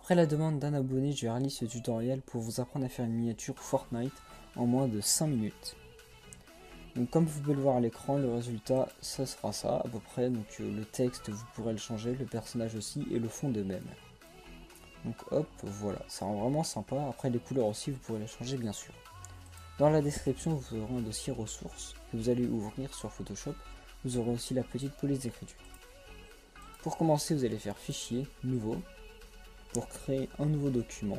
Après la demande d'un abonné, je réalise ce tutoriel pour vous apprendre à faire une miniature Fortnite en moins de 5 minutes. Donc comme vous pouvez le voir à l'écran, le résultat, ça sera ça à peu près. Donc le texte, vous pourrez le changer, le personnage aussi, et le fond de même. Donc hop, voilà, ça rend vraiment sympa. Après les couleurs aussi, vous pourrez les changer bien sûr. Dans la description, vous aurez un dossier ressources que vous allez ouvrir sur Photoshop. Vous aurez aussi la petite police d'écriture. Pour commencer, vous allez faire Fichier, Nouveau, pour créer un nouveau document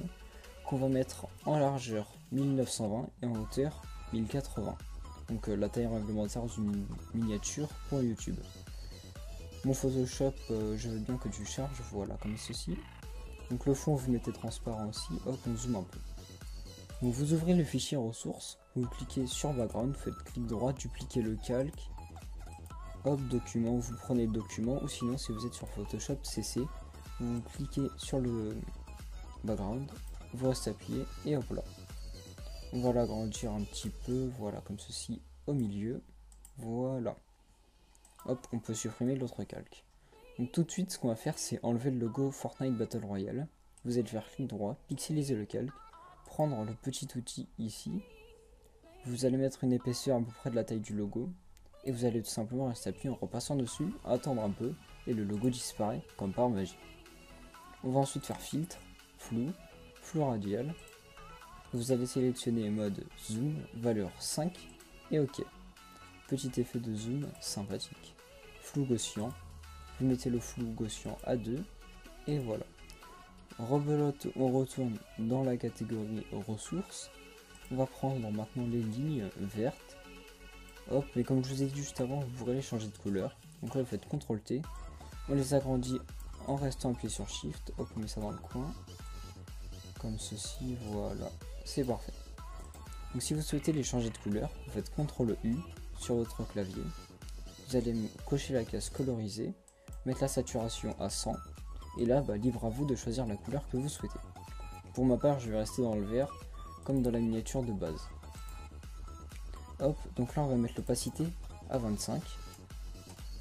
qu'on va mettre en largeur 1920 et en hauteur 1080. Donc la taille réglementaire d'une miniature pour YouTube. Mon Photoshop, je veux bien que tu charges, voilà, comme ceci. Donc le fond, vous mettez transparent aussi, hop, on zoome un peu. Donc vous ouvrez le fichier ressources, vous cliquez sur background, faites clic droit, dupliquez le calque, hop, document, vous prenez le document, ou sinon si vous êtes sur Photoshop CC, vous cliquez sur le background, vous restez appuyé et hop là. On va l'agrandir un petit peu, voilà, comme ceci au milieu, voilà. Hop, on peut supprimer l'autre calque. Donc tout de suite, ce qu'on va faire, c'est enlever le logo Fortnite Battle Royale. Vous allez faire clic droit, pixeliser le calque, prendre le petit outil ici. Vous allez mettre une épaisseur à peu près de la taille du logo. Et vous allez tout simplement rester appuyé en repassant dessus, attendre un peu, et le logo disparaît comme par magie. On va ensuite faire filtre, flou, flou radial. Vous allez sélectionner mode zoom, valeur 5 et ok. Petit effet de zoom sympathique. Flou gaussian, vous mettez le flou gaussian à 2 et voilà. Rebelote, on retourne dans la catégorie ressources. On va prendre maintenant les lignes vertes. Hop, mais comme je vous ai dit juste avant, vous pourrez les changer de couleur. Donc là, vous faites CTRL T. On les agrandit en restant appuyé sur Shift. Hop, on met ça dans le coin. Comme ceci, voilà. C'est parfait. Donc si vous souhaitez les changer de couleur, vous faites CTRL U sur votre clavier. Vous allez cocher la case coloriser, mettre la saturation à 100. Et là, libre à vous de choisir la couleur que vous souhaitez. Pour ma part, je vais rester dans le vert, comme dans la miniature de base. Hop, donc là on va mettre l'opacité à 25.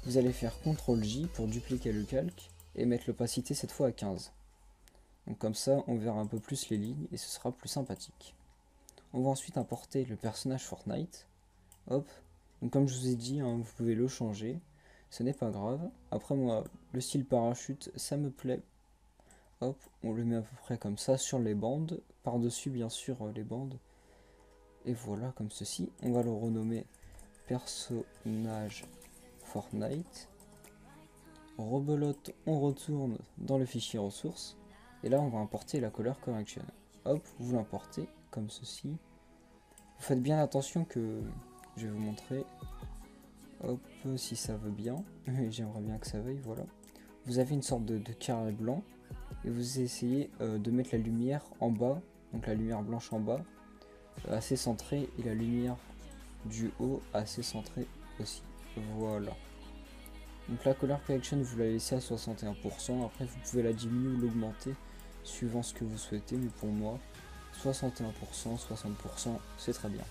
Vous allez faire CTRL J pour dupliquer le calque et mettre l'opacité cette fois à 15. Donc comme ça on verra un peu plus les lignes et ce sera plus sympathique. On va ensuite importer le personnage Fortnite. Hop, donc comme je vous ai dit, hein, vous pouvez le changer, ce n'est pas grave. Après moi, le style parachute, ça me plaît. Hop, on le met à peu près comme ça sur les bandes, par-dessus bien sûr les bandes. Et voilà, comme ceci. On va le renommer personnage Fortnite. Rebelote, on retourne dans le fichier ressources. Et là, on va importer la color correction. Hop, vous l'importez comme ceci. Vous faites bien attention que je vais vous montrer. Hop, si ça veut bien. J'aimerais bien que ça veuille, voilà. Vous avez une sorte de carré blanc. Et vous essayez de mettre la lumière en bas. Donc la lumière blanche en bas. Assez centré et la lumière du haut assez centrée aussi. Voilà. Donc la color correction vous la laissez à 61%. Après vous pouvez la diminuer ou l'augmenter suivant ce que vous souhaitez. Mais pour moi 61%, 60% c'est très bien.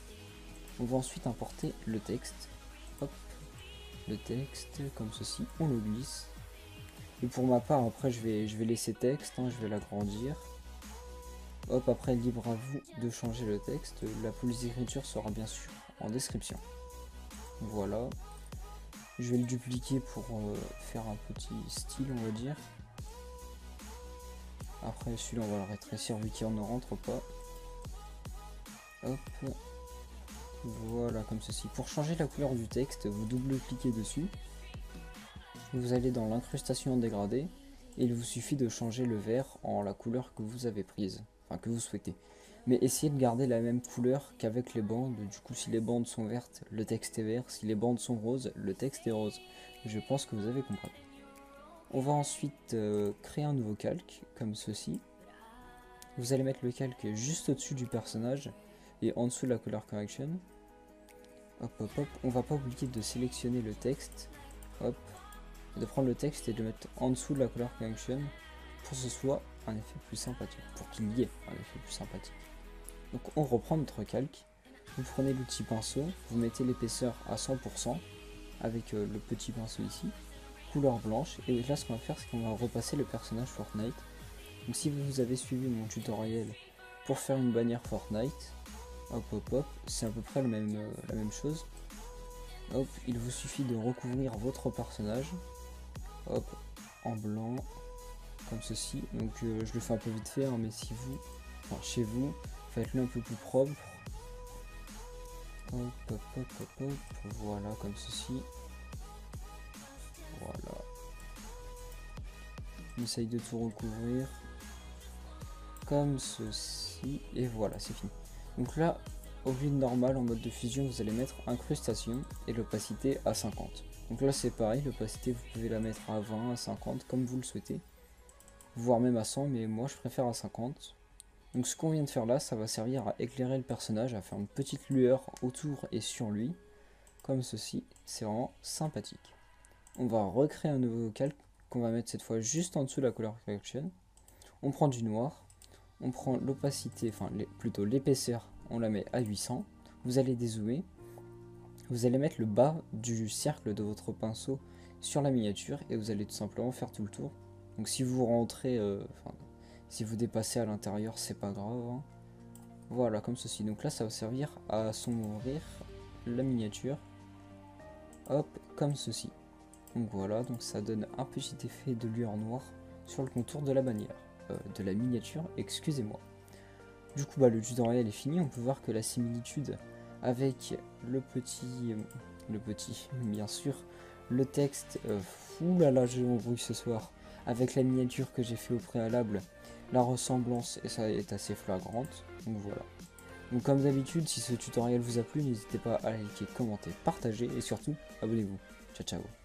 On va ensuite importer le texte. Hop. Le texte comme ceci. On le glisse. Et pour ma part après je vais laisser texte. Hein, je vais l'agrandir. Hop, après libre à vous de changer le texte, la police d'écriture sera bien sûr en description. Voilà, je vais le dupliquer pour faire un petit style on va dire. Après celui-là on va le rétrécir vu qu'il ne rentre pas. Hop, voilà comme ceci. Pour changer la couleur du texte, vous double-cliquez dessus. Vous allez dans l'incrustation en dégradé et il vous suffit de changer le vert en la couleur que vous avez prise. Que vous souhaitez, mais essayez de garder la même couleur qu'avec les bandes. Du coup si les bandes sont vertes, le texte est vert, si les bandes sont roses, le texte est rose. Je pense que vous avez compris. On va ensuite créer un nouveau calque comme ceci. Vous allez mettre le calque juste au-dessus du personnage et en dessous de la color correction. Hop hop hop, on va pas oublier de sélectionner le texte. Hop, de prendre le texte et de le mettre en dessous de la color correction pour que ce soit un effet plus sympathique, pour qu'il y ait un effet plus sympathique. Donc on reprend notre calque, vous prenez l'outil pinceau, vous mettez l'épaisseur à 100% avec le petit pinceau ici, couleur blanche, et là ce qu'on va faire c'est qu'on va repasser le personnage Fortnite Donc si vous avez suivi mon tutoriel pour faire une bannière Fortnite, hop hop hop, c'est à peu près la même chose. Hop, il vous suffit de recouvrir votre personnage, hop, en blanc, comme ceci. Donc je le fais un peu vite fait, hein, mais si vous, enfin, chez vous, faites-le un peu plus propre. Hop, hop, hop, hop, hop, voilà, comme ceci. Voilà. On essaye de tout recouvrir comme ceci, et voilà, c'est fini. Donc là, au lieu de normal, en mode de fusion, vous allez mettre incrustation et l'opacité à 50. Donc là c'est pareil, l'opacité vous pouvez la mettre à 20, à 50, comme vous le souhaitez, voire même à 100, mais moi je préfère à 50. Donc ce qu'on vient de faire là, ça va servir à éclairer le personnage, à faire une petite lueur autour et sur lui, comme ceci, c'est vraiment sympathique. On va recréer un nouveau calque qu'on va mettre cette fois juste en dessous de la color correction. On prend du noir, on prend l'opacité, enfin plutôt l'épaisseur, on la met à 800. Vous allez dézoomer, vous allez mettre le bas du cercle de votre pinceau sur la miniature et vous allez tout simplement faire tout le tour. Donc si vous rentrez, si vous dépassez à l'intérieur, c'est pas grave, hein. Voilà, comme ceci. Donc là, ça va servir à assombrir la miniature. Hop, comme ceci. Donc voilà, donc ça donne un petit effet de lueur noire sur le contour de la bannière, de la miniature, excusez-moi. Du coup, le tutoriel est fini. On peut voir que la similitude avec le petit, bien sûr, le texte, oulala, j'ai embrouillé ce soir, avec la miniature que j'ai fait au préalable, la ressemblance et ça est assez flagrante. Donc voilà. Donc comme d'habitude, si ce tutoriel vous a plu, n'hésitez pas à liker, commenter, partager et surtout, abonnez-vous. Ciao ciao.